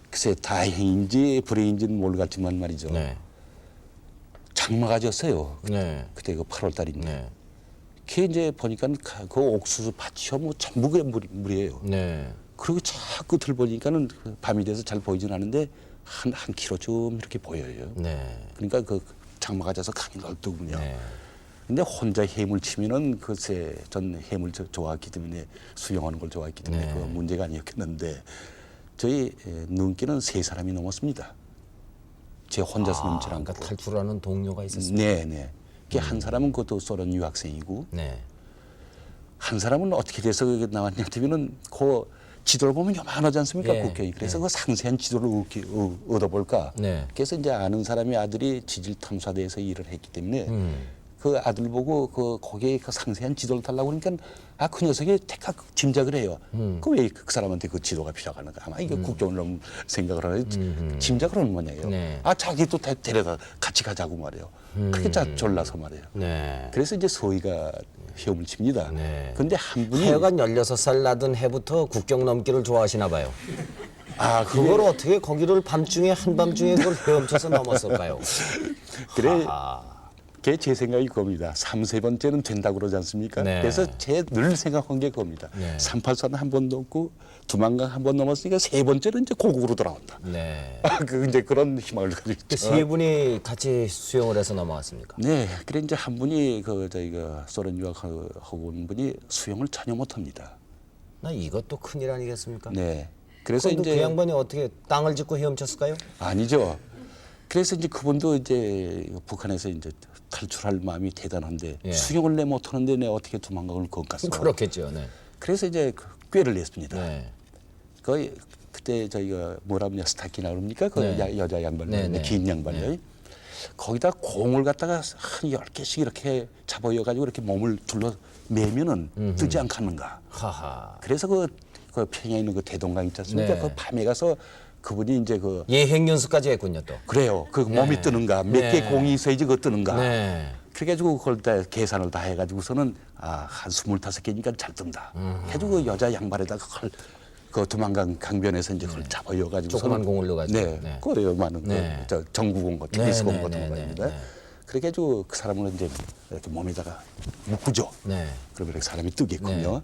글쎄 다행인지 불행인지는 모르겠지만 말이죠. 네. 장마가 졌어요. 네. 그때 그 8월 달인데. 네. 그게 이제 보니까 그 옥수수 밭이요 뭐 전부 그게 물이에요. 네. 그리고 자꾸 들보니까는 밤이 돼서 잘 보이진 않는데 한 킬로쯤 이렇게 보여요. 네. 그러니까 그 장마가 져서 강이 넓더군요. 네. 근데 혼자 해물 치면은 글쎄 전 해물 좋아했기 때문에 수영하는 걸 좋아했기 때문에 네. 그 문제가 아니었겠는데 저희 눈길은 3사람이 넘었습니다. 제 혼자서 넘질 않고. 그러니까 탈출하는 동료가 있었습니다. 네, 네. 한 사람은 그것도 소련 유학생이고 네. 한 사람은 어떻게 돼서 그게 나왔냐 하면은 그 지도를 보면 요만하지 않습니까? 예, 국경이. 그래서 그 상세한 지도를 얻어볼까. 네. 그래서 이제 아는 사람이 아들이 지질 탐사대에서 일을 했기 때문에 그 아들 보고 거기에 그 상세한 지도를 달라고 그러니까 그 녀석이 대략 짐작을 해요. 그 왜 그 사람한테 그 지도가 필요하는가? 아마 이거 국경을 너무 생각을 하는 짐작을 하는 모양이에요. 네. 자기 또 데려다 같이 가자고 말이에요. 그렇게 졸라서 말이에요. 네. 그래서 이제 소희가 헤엄을 칩니다. 네. 근데 한 분이 하여간 16살 나던 해부터 국경 넘기를 좋아하시나 봐요. 그게 그걸 어떻게 거기를 밤중에 한밤중에 그걸 헤엄쳐서 넘었을까요? 그래 아, 그게 제 생각이 그겁니다. 3, 세 번째는 된다고 그러지 않습니까? 네. 그래서 제 늘 생각한 게 그겁니다. 네. 383 한 번 넘고 두만강 한 번 넘었으니까 세 번째는 이제 고국으로 돌아온다. 네. 이제 그런 희망을 가지고 있죠. 그 세 분이 같이 수영을 해서 넘어왔습니까? 네, 그래 이제 한 분이 저희가 소련 유학하고 온 분이 수영을 전혀 못합니다. 나 이것도 큰일 아니겠습니까? 네, 그래서 그런데 이제 그 양반이 어떻게 땅을 짚고 헤엄쳤을까요? 아니죠. 그래서 이제 그분도 이제 북한에서 이제 탈출할 마음이 대단한데 예. 수영을 내 못하는데 내 어떻게 두만강을 거기 갔어? 그렇겠죠. 네. 그래서 이제 꾀를 냈습니다. 네. 거의 그때 저희가 뭐라 그러냐 스타키나 그럽니까? 그 네. 여자 양반, 네, 네. 긴 양반이요. 거기다 공을 갖다가 한 10개씩 이렇게 잡아여가지고 이렇게 몸을 둘러 매면은 뜨지 않겠는가. 하하. 그래서 그 평양에 있는 그 대동강 있지 않습니까? 네. 그 밤에 가서 그분이 이제 예행 연습까지 했군요, 또. 그래요. 그 몸이 뜨는가, 몇 개 네. 공이 있어야지 그거 뜨는가. 네. 그래가지고 그걸 다 계산을 다 해가지고서는 한 25개니까 잘 뜬다. 해가지고 그 여자 양발에다가 그걸 그 두만강 강변에서 이제 그걸 잡아여가지고 조그만 공을 넣어가지고. 네, 네. 그래요, 많은 네. 저 전구공 같은 테니스공 네, 같은 네, 거입니다. 네, 네. 그렇게 해가지고 그 사람을 이제 이렇게 몸에다가 묶죠. 네. 그러면 이렇게 사람이 뜨겠군요. 네.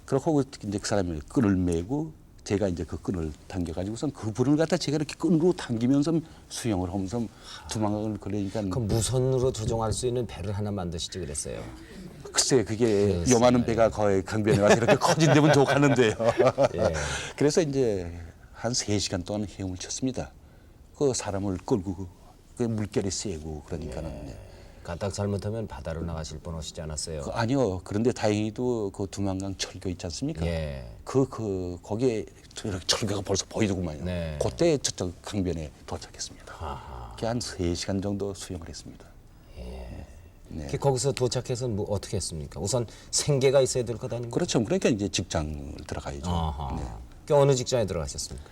그러고 이제 그 사람이 끈을 메고 제가 이제 그 끈을 당겨가지고선 그 불을 갖다 제가 이렇게 끈으로 당기면서 수영을 하면서 두만강을 걸으니까 그 무선으로 조종할 수 있는 배를 하나 만드시지 그랬어요. 글쎄 그게 요만한 배가 거의 강변에 와서 이렇게 커진다면 좋겠는데요. 예. 그래서 이제 한 3시간 동안 헤엄을 쳤습니다. 그 사람을 끌고 그 물결이 세고 그러니까는. 까딱 잘못하면 바다로 나가실 뻔하시지 않았어요? 아니요. 그런데 다행히도 그 두만강 철교 있지 않습니까? 예. 거기에 이렇게 철교가 벌써 보이더구만요. 네. 그때 저쪽 강변에 도착했습니다. 아하. 그게 한 3시간 정도 수영을 했습니다. 네. 거기서 도착해서 뭐 어떻게 했습니까? 우선 생계가 있어야 될 것 아닙니까? 그렇죠. 그러니까 이제 직장을 들어가야죠. 아하. 네. 그 어느 직장에 들어가셨습니까?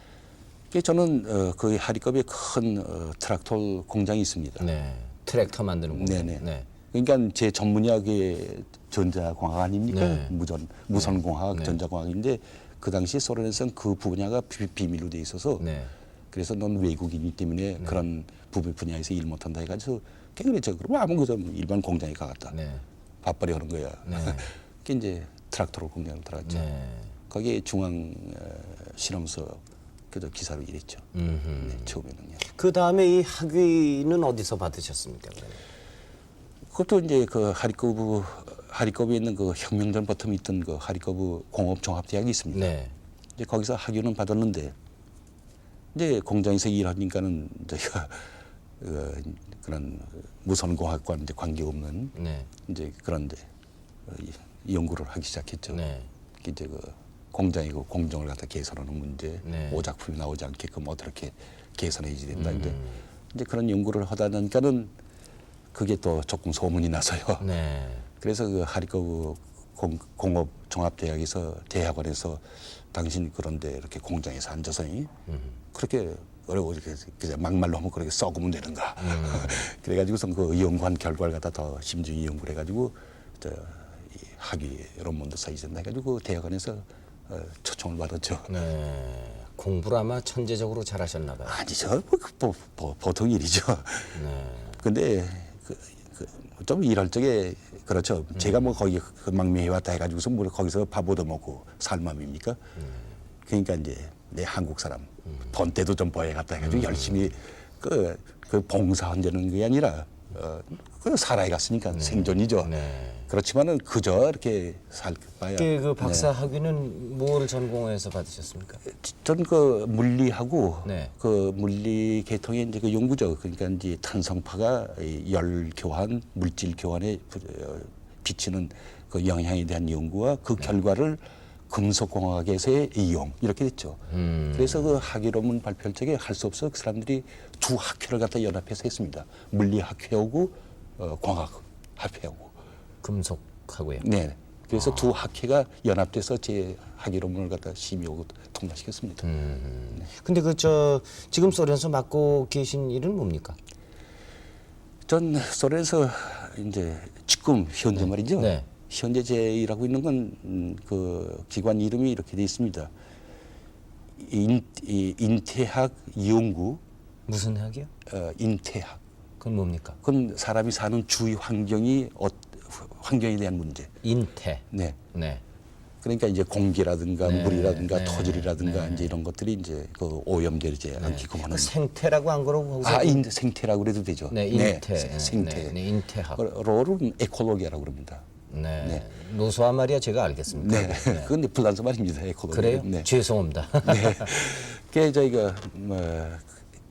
저는 그 하리컵에 큰 트랙터 공장이 있습니다. 네. 트랙터 만드는 공장. 네네. 네. 그러니까 제 전문의학의 전자공학 아닙니까? 네. 무선공학, 네. 전자공학인데 그 당시 소련에서는 그 분야가 비밀로 돼 있어서 네. 그래서 넌 외국인이기 때문에 그런 분야에서 일 못한다 해가지고 그랬죠. 그러면 아무 그저 일반 공장에 가갔다. 네. 밥벌이 하는 거야. 네. 그게 이제 트랙터 공장을 들어갔죠. 네. 거기에 중앙 실험소 그저 기사로 일했죠. 음. 네, 처음에는요. 그 다음에 이 학위는 어디서 받으셨습니까? 그러면? 그것도 이제 그 하리코브에 있는 그 혁명전 버텀에 있던 그 하리코브 공업종합대학이 있습니다. 네. 이제 거기서 학위는 받았는데 이제 공장에서 일하니까는 저희가 그런 무선공학과 이제 관계없는 네. 이제 그런 데 연구를 하기 시작했죠. 네. 이제 그 공장이 그 공정을 갖다 개선하는 문제, 네. 오작품이 나오지 않게끔 어떻게 개선해야 된다. 이제 그런 연구를 하다 보니까는 그게 또 조금 소문이 나서요. 네. 그래서 그 하리코브 공업종합대학에서 대학원에서 당신 그런데 이렇게 공장에서 앉아서 그렇게 어려워 이렇게 그냥 막말로 하면 그렇게 썩으면 되는가. 그래가지고선 그 연구한 결과를 갖다 더 심중히 연구를 해가지고 이 학위 논문도 써야 된다 해가지고 대학원에서 초청을 받았죠. 네. 공부를 아마 천재적으로 잘하셨나 봐요. 아니죠. 보통 일이죠. 네. 근데 좀 이럴 적에 그렇죠. 제가 뭐 거기 그 망명해 왔다 해가지고서 뭐 거기서 밥 얻어먹고 살 맘입니까? 그러니까 이제 내 한국 사람 돈 때도 좀 버야겠다 해가지고 열심히 그 봉사한다는 게 아니라 그 살아야 갔으니까 생존이죠. 네. 그렇지만은 그저 이렇게 살봐야. 그 박사 학위는 뭘 전공해서 받으셨습니까? 전 그 물리하고 네. 그 물리 계통의 이제 그 연구죠. 그러니까 이제 탄성파가 이 열 교환, 물질 교환에 비치는 그 영향에 대한 연구와 그 결과를 금속공학에서의 이용 이렇게 됐죠. 그래서 그 학위 논문 발표할 적에 할 수 없어 그 사람들이 두 학회를 갖다 연합해서 했습니다. 물리 학회하고 공학 학회하고. 금속하고요. 네. 그래서 두 학회가 연합돼서 제 학위 논문을 갖다 심의하고 통과시켰습니다. 근데 지금 소련에서 맡고 계신 일은 뭡니까? 전 소련에서 이제 지금 현재 말이죠. 네. 현재 제 일하고 있는 건 그 기관 이름이 이렇게 돼 있습니다. 인태학 연구 무슨 학이요? 인태학. 그건 뭡니까? 그건 사람이 사는 주위 환경에 대한 문제. 인태. 네. 네. 그러니까 이제 공기라든가 네, 물이라든가 네, 토질이라든가 이제 이런 것들이 이제 그 오염되지 않게끔 하는. 그 생태라고 안 그러고 생태라고 그래도 되죠. 네, 인태. 생태. 네, 인태학. 로는 에콜로기아라고 그럽니다. 네. 노소아 말이야 제가 알겠습니다. 네. 그건 이제 플란스 말입니다. 에콜로기. 그래요? 네. 죄송합니다. 네. 그게 저희가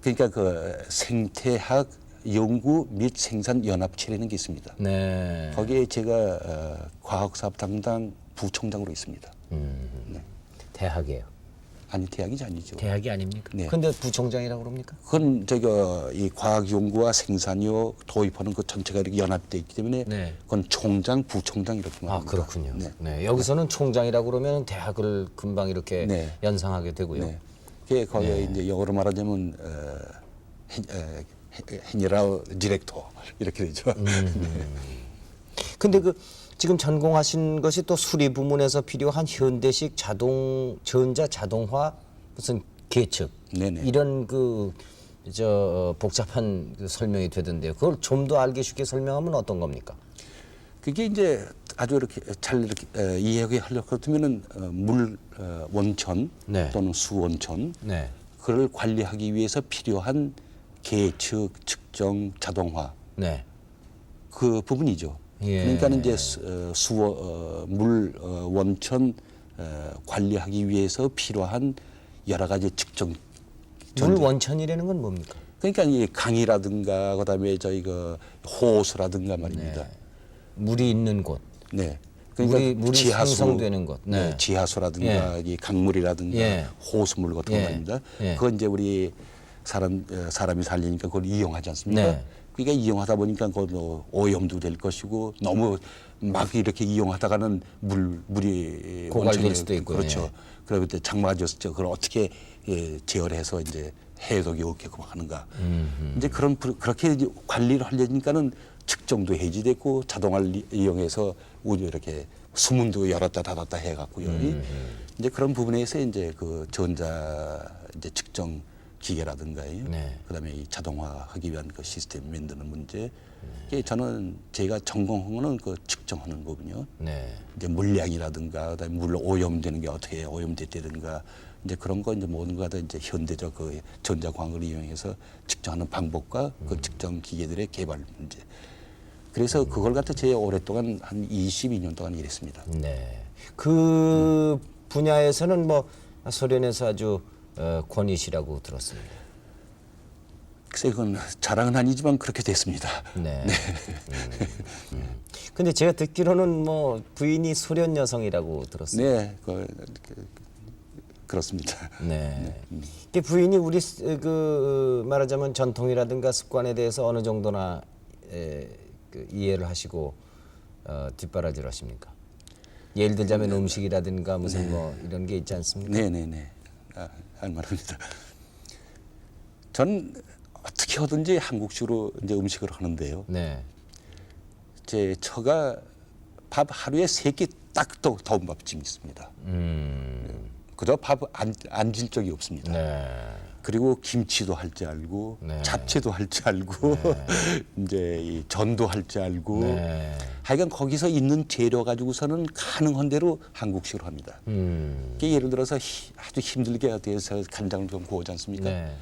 그러니까 그 생태학 연구 및 생산 연합체라는 게 있습니다. 네. 거기에 제가 과학사업 담당 부총장으로 있습니다. 대학이에요. 아니 대학이 아니죠. 대학이 아닙니까? 네. 근데 부총장이라고 그럽니까? 그건 저희가 이 과학 연구와 생산료 도입하는 그 전체가 이렇게 연합돼 있기 때문에 네. 그건 총장, 부총장 이렇게 아, 말합니다. 그렇군요. 네. 네. 여기서는 총장이라고 그러면 대학을 금방 이렇게 네. 연상하게 되고요. 네. 그게 거기에 이제 영어로 말하자면 헤니라우 디렉터 이렇게 되죠. 근데 지금 전공하신 것이 또 수리 부문에서 필요한 현대식 전자 자동화 무슨 계측 네네. 이런 복잡한 설명이 되던데요. 그걸 좀 더 알기 쉽게 설명하면 어떤 겁니까? 그게 이제 아주 이렇게 잘 이렇게 이해하게 하려고 하면은 물 원천 네. 또는 수 원천 네. 그를 관리하기 위해서 필요한 계측, 측정, 자동화 네. 그 부분이죠. 예. 그러니까는 이제 물 원천 관리하기 위해서 필요한 여러 가지 측정. 물 원천이라는 건 뭡니까? 그러니까 이 강이라든가 그다음에 저희가 호수라든가 말입니다. 물이 있는 곳. 네. 그러니까 물이 생성되는 곳. 네. 네. 지하수라든가 이 강물이라든가 예. 호수물 같은 거 예. 말입니다. 예. 그건 이제 우리 사람이 살리니까 그걸 이용하지 않습니까? 네. 그러니까 이용하다 보니까 그것도 오염도 될 것이고 너무 막 이렇게 이용하다가는 물이 고갈될 원천에 수도 있고, 그렇죠. 예. 그리고 그때 장마졌죠. 그걸 어떻게 제어해서 이제 해독이 없게끔 하는가. 이제 그렇게 이제 관리를 하려니까는 측정도 해지됐고 자동화를 이용해서 오히려 이렇게 수문도 열었다 닫았다 해갖고요. 이제 그런 부분에서 이제 그 전자 이제 측정 기계라든가요. 네. 그다음에 이 자동화하기 위한 그 시스템 만드는 문제. 이게 저는 제가 전공한 거는 그 측정하는 거군요. 네. 이제 물량이라든가 그다음에 물 오염되는 게 어떻게 오염됐다든가 이제 그런 거 이제 모든 거다 이제 현대적 그 전자광을 이용해서 측정하는 방법과 그 측정 기계들의 개발 문제. 그래서 그걸 갖다 제가 오랫동안 한 22년 동안 일했습니다. 네. 그 분야에서는 뭐 소련에서 아주 권위시라고 들었습니다. 글쎄 그건 자랑은 아니지만 그렇게 됐습니다. 네. 근데 제가 듣기로는 뭐 부인이 소련 여성이라고 들었어요. 네, 그렇습니다. 네. 그 부인이 우리 그 말하자면 전통이라든가 습관에 대해서 어느 정도나 그 이해를 하시고 뒷바라지를 하십니까? 예를 들자면 음식이라든가 무슨 뭐 이런 게 있지 않습니까? 네네네. 할 말입니다. 전 어떻게 하든지 한국식으로 이제 음식을 하는데요. 네. 제 처가 밥 하루에 3끼 딱 더운 밥집이 있습니다. 그저 밥 안 진 적이 없습니다. 네. 그리고 김치도 할 줄 알고 네. 잡채도 할 줄 알고 이제 이 전도 할 줄 알고 네. 하여간 거기서 있는 재료 가지고서는 가능한 대로 한국식으로 합니다. 이게 예를 들어서 아주 힘들게 어디에서 간장을 좀 구우지 않습니까? 네.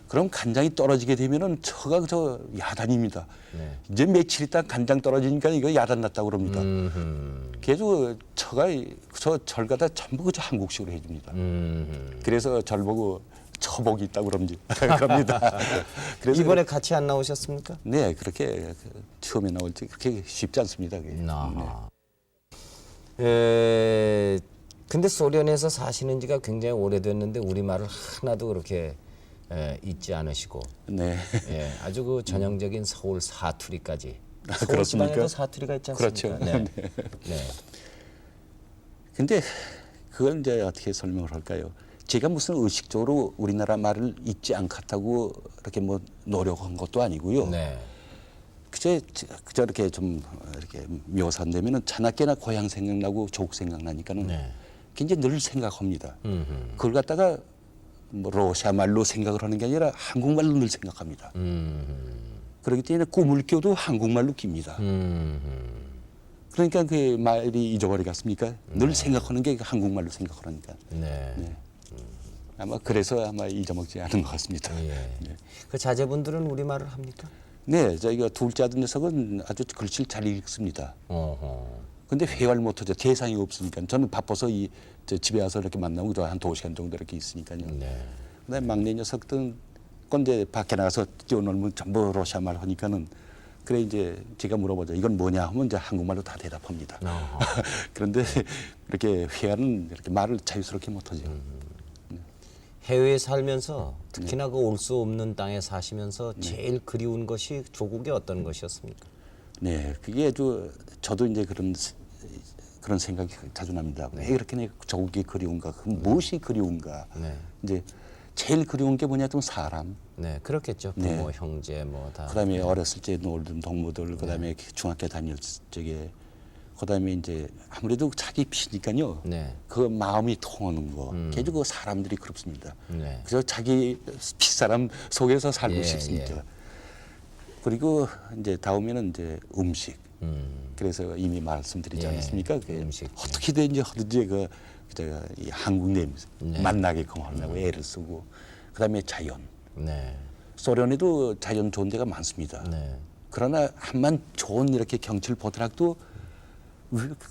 그럼 간장이 떨어지게 되면은 처가 저 야단입니다. 네. 이제 며칠 있다 간장 떨어지니까 이거 야단 났다고 그럽니다. 그래서 처가 저 절 갖다 전부 그저 한국식으로 해줍니다. 그래서 절 보고 처복이 있다고 그럽니다. 그래서 이번에 같이 안 나오셨습니까? 네, 그렇게 처음에 나올지 그렇게 쉽지 않습니다. 그게. 아하. 근데 소련에서 사시는 지가 굉장히 오래됐는데 우리말을 하나도 그렇게 잊지 않으시고 네. 예, 아주 그 전형적인 서울 사투리까지. 서울 그렇습니까? 지방에도 사투리가 있지 않습니까? 그렇죠. 네. 네. 근데 그건 이제 어떻게 설명을 할까요? 제가 무슨 의식적으로 우리나라 말을 잊지 않겠다고 이렇게 뭐 노력한 것도 아니고요. 네. 그저 이렇게 좀 이렇게 묘사되면은 자나깨나 고향 생각나고 조국 생각나니까는 네. 굉장히 늘 생각합니다. 그걸 갖다가 뭐 러시아 말로 생각을 하는 게 아니라 한국말로 늘 생각합니다. 그렇기 때문에 꿈을 껴도 한국말로 낍니다. 그러니까 그 말이 잊어버리겠습니까? 늘 생각하는 게 한국말로 생각하니까. 네. 네. 아마 그래서 아마 잊어먹지 않은 것 같습니다. 예. 네. 그 자제분들은 우리말을 합니까? 네, 저희가 둘째 아들 녀석은 아주 글씨를 잘 읽습니다. 어허. 근데 회화를 못하죠. 대상이 없으니까. 저는 바빠서 저 집에 와서 이렇게 만나고 한 2시간 정도 이렇게 있으니까요. 네. 그다음에 막내 녀석들은 건데 밖에 나가서 뛰어놀면 전부 러시아 말 하니까는 그래 이제 제가 물어보죠. 이건 뭐냐 하면 이제 한국말로 다 대답합니다. 그런데 이렇게 회화는 이렇게 말을 자유스럽게 못하죠. 해외에 살면서 특히나 그 올 수 없는 땅에 사시면서 제일 그리운 것이 조국의 어떤 것이었습니까? 네, 그게 저도 이제 그런 생각이 자주 납니다. 왜 이렇게 내 조국이 그리운가? 그 무엇이 그리운가? 네. 이제 제일 그리운 게 뭐냐? 좀 사람. 네, 그렇겠죠. 네. 부모, 형제 뭐 다. 그다음에 어렸을 때 놀던 동무들, 그다음에 중학교 다닐 적에, 그다음에 이제 아무래도 자기 피니까요. 네. 그 마음이 통하는 거. 계속 그 사람들이 그렇습니다. 네. 그래서 자기 핏사람 속에서 살고 예, 싶습니다. 예. 그리고 이제 다음에는 이제 음식. 그래서 이미 말씀드리지 예, 않았습니까? 음식. 어떻게든지 하든지 이 한국 냄새 네. 만나게끔 하려고 애를 쓰고, 그다음에 자연. 네. 소련에도 자연 좋은 데가 많습니다. 네. 그러나 한만 좋은 이렇게 경치를 보더라도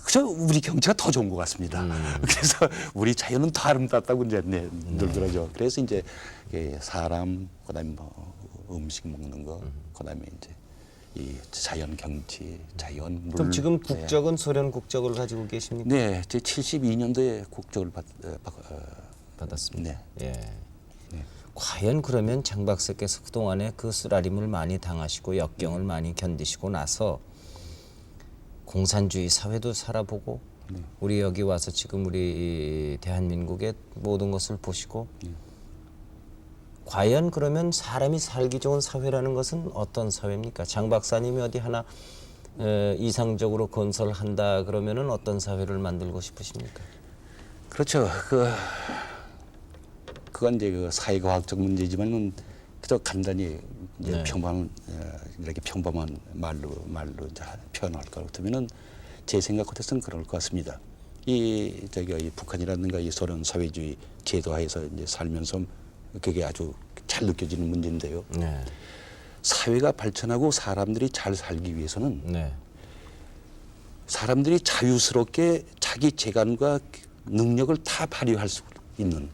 그저 우리 경치가 더 좋은 것 같습니다. 그래서 우리 자연은 더 아름답다고 이제 늘 그러죠. 그래서 이제 사람, 그다음에 뭐 음식 먹는 거, 그다음에 이제 이 자연 경치, 자연 물. 그럼 지금 국적은 소련 국적을 가지고 계십니까? 네, 제 72년도에 국적을 받았습니다. 네. 예. 과연 그러면 장 박사께서 그동안에 그 쓰라림을 많이 당하시고 역경을 많이 견디시고 나서 공산주의 사회도 살아보고 우리 여기 와서 지금 우리 대한민국의 모든 것을 보시고 과연 그러면 사람이 살기 좋은 사회라는 것은 어떤 사회입니까? 장 박사님이 어디 하나 이상적으로 건설한다 그러면은 어떤 사회를 만들고 싶으십니까? 그렇죠. 그건 이제 그 사회과학적 문제지만은 그저 간단히 이제 네. 이렇게 평범한 말로 이제 표현할 것 같으면은 제 생각 같아서는 그럴 것 같습니다. 이 북한이라든가 이 소련 사회주의 제도하에서 이제 살면서 그게 아주 잘 느껴지는 문제인데요. 네. 사회가 발전하고 사람들이 잘 살기 위해서는 네. 사람들이 자유스럽게 자기 재간과 능력을 다 발휘할 수 있는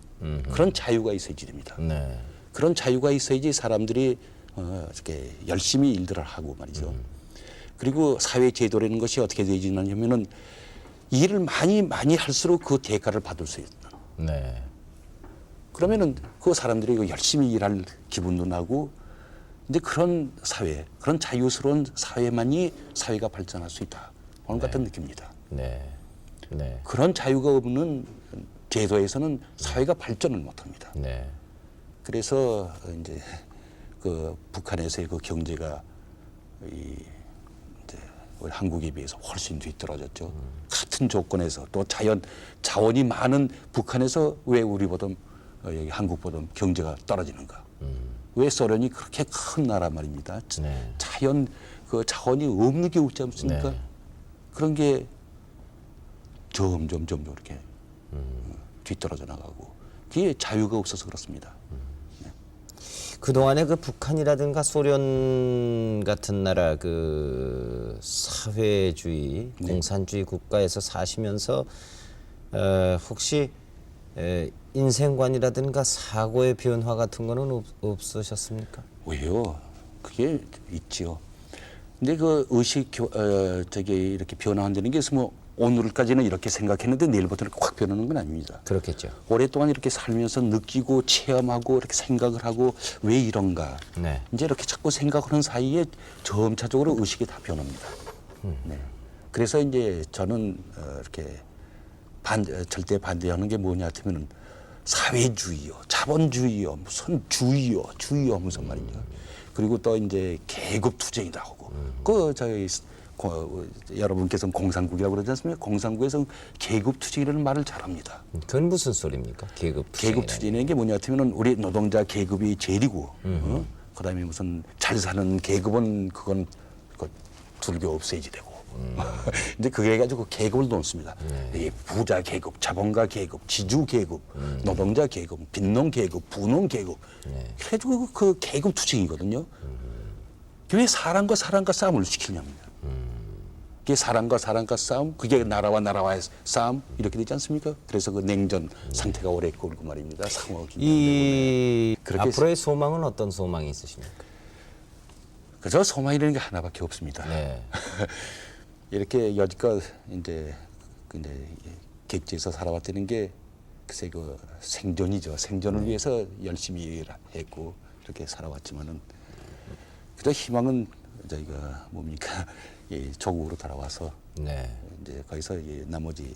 그런 자유가 있어야지 됩니다. 네. 그런 자유가 있어야지 사람들이 이렇게 열심히 일들을 하고 말이죠. 그리고 사회 제도라는 것이 어떻게 되지냐면은 일을 많이 할수록 그 대가를 받을 수 있는. 네. 그러면은 그 사람들이 그 열심히 일할 기분도 나고 이제 그런 사회, 그런 자유스러운 사회만이 사회가 발전할 수 있다. 오늘 같은 느낌입니다. 네. 네. 그런 자유가 없는 제도에서는 사회가 발전을 못합니다. 네. 그래서 이제 그 북한에서의 그 경제가 이제 우리 한국에 비해서 훨씬 뒤떨어졌죠. 같은 조건에서 또 자원이 많은 북한에서 왜 우리보다 여기 한국보다 경제가 떨어지는가? 왜 소련이 그렇게 큰 나라 말입니다. 네. 그 자원이 없는 게 없지 않습니까? 네. 그런 게 점점 이렇게 뒤떨어져 나가고 그게 자유가 없어서 그렇습니다. 그동안에 그 북한이라든가 소련 같은 나라 그 사회주의, 공산주의 국가에서 사시면서 혹시 인생관이라든가 사고의 변화 같은 거는 없으셨습니까? 왜요? 그게 있지요. 근데 그 이렇게 변화한다는 게 뭐 오늘까지는 이렇게 생각했는데 내일부터는 확 변하는 건 아닙니다. 그렇겠죠. 오랫동안 이렇게 살면서 느끼고 체험하고 이렇게 생각을 하고 왜 이런가. 네. 이제 이렇게 자꾸 생각하는 사이에 점차적으로 의식이 다 변합니다. 네. 그래서 이제 저는 이렇게 절대 반대하는 게 뭐냐 하면은 사회주의요, 자본주의요, 무슨 주의요 하면서 말이죠. 그리고 또 이제 계급 투쟁이다 하고 여러분께서는 공산국이라고 그러지 않습니까? 공산국에서 계급 투쟁이라는 말을 잘합니다. 그건 무슨 소리입니까? 계급 투쟁. 계급 투쟁이라는 게 뭐냐 하면은 우리 노동자 계급이 제일이고 그다음에 무슨 잘 사는 계급은 그건 둘게 없애야지 되고 이제 그게 가지고 계급을 놓습니다. 이 부자 계급, 자본가 계급, 지주 계급, 노동자 계급, 빈농 계급, 부농 계급 그래가지고 그 계급 투쟁이거든요. 왜 사람과 싸움을 시키냐면요. 그게 사람과 싸움, 그게 나라와의 싸움 이렇게 되지 않습니까? 그래서 그 냉전 상태가 오래 끌고 말입니다. 상호가 이 그렇게 앞으로의 소망은 어떤 소망이 있으십니까? 그저 소망이라는 게 하나밖에 없습니다. 네. 이렇게 여지껏 이제 객지에서 살아왔다는 게 글쎄 그 생존이죠. 생존을 위해서 열심히 일했고 이렇게 살아왔지만은 그저 희망은 저희가 뭡니까 조국으로 돌아와서 네. 이제 거기서 나머지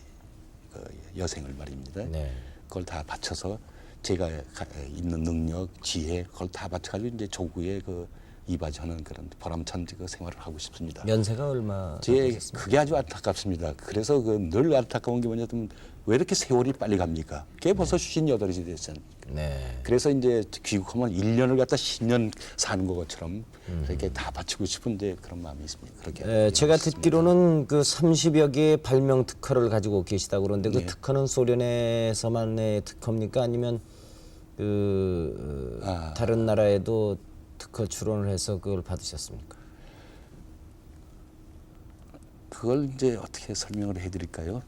그 여생을 말입니다. 네. 그걸 다 바쳐서 제가 있는 능력, 지혜 그걸 다 바쳐가지고 이제 조국에 그 이바지하는 그런 보람찬 그 생활을 하고 싶습니다. 연세가 얼마 제 되셨습니까? 그게 아주 안타깝습니다. 그래서 그 늘 안타까운 게 뭐냐면 왜 이렇게 세월이 빨리 갑니까? 그게 벌써 58이 됐잖아요. 네. 그래서 이제 귀국하면 1년을 갖다 10년 사는 것처럼 이렇게 다 바치고 싶은데 그런 마음이 있습니다. 그렇게 제가 듣기로는 그 30여 개의 발명 특허를 가지고 계시다고 그러는데 그 네. 특허는 소련에서만의 특허입니까? 아니면 다른 나라에도 특허 출원을 해서 그걸 받으셨습니까? 그걸 이제 어떻게 설명을 해드릴까요?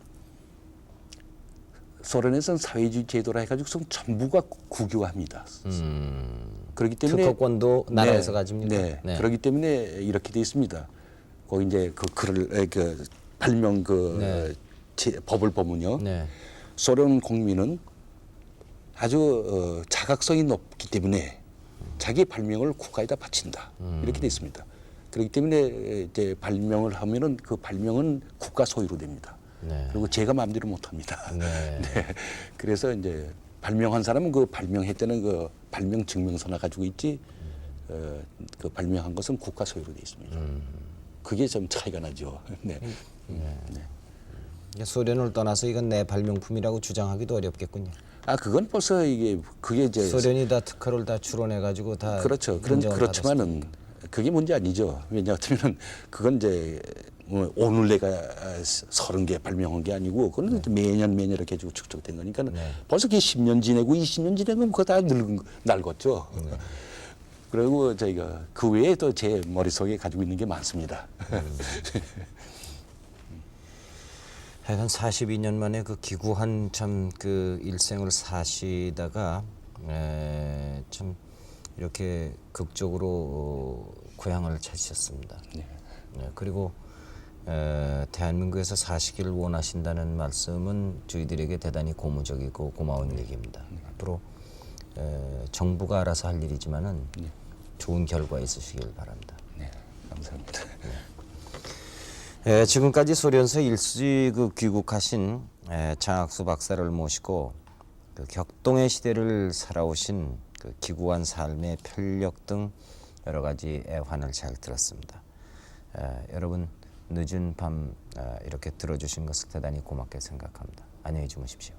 소련에서는 사회주의 제도라 해가지고 전부가 국유화합니다. 그렇기 때문에 특허권도 나라에서 가집니까? 네. 그렇기 때문에 이렇게 돼 있습니다. 거기 이제 그 글을 그 발명 법을 보면요. 네. 소련 국민은 아주 자각성이 높기 때문에 자기 발명을 국가에다 바친다. 이렇게 돼 있습니다. 그렇기 때문에 이제 발명을 하면은 그 발명은 국가 소유로 됩니다. 네. 그리고 제가 마음대로 못 합니다. 네. 네. 그래서 이제 발명한 사람은 그 발명했다는 그 발명 증명서나 가지고 있지, 그 발명한 것은 국가 소유로 돼 있습니다. 그게 좀 차이가 나죠. 네. 소련을 떠나서 이건 내 발명품이라고 주장하기도 어렵겠군요. 그건 벌써 이게 그게 이제 소련이 다 특허를 다 출원해 가지고 다 그렇죠. 인정을 그렇지만은 그게 문제 아니죠. 왜냐하면은 그건 이제 뭐 오늘 내가 30개 발명한 게 아니고 그건 이제 매년 이렇게 해주고 축적된 거니까 벌써 그게 10년 지내고 20년 지내고 그거 다 낡았죠. 그리고 저희가 그 외에 또 제 머릿속에 가지고 있는 게 많습니다. 하여간 42년 만에 그 기구한 참 그 일생을 사시다가 참 이렇게 극적으로 고향을 찾으셨습니다. 네. 그리고 대한민국에서 사시기를 원하신다는 말씀은 저희들에게 대단히 고무적이고 고마운 얘기입니다. 앞으로 정부가 알아서 할 일이지만은 좋은 결과 있으시길 바랍니다. 네, 감사합니다. 지금까지 소련서 일시 그 귀국하신 장학수 박사를 모시고 그 격동의 시대를 살아오신 그 기구한 삶의 편력 등 여러 가지 애환을 잘 들었습니다. 여러분 늦은 밤 이렇게 들어주신 것을 대단히 고맙게 생각합니다. 안녕히 주무십시오.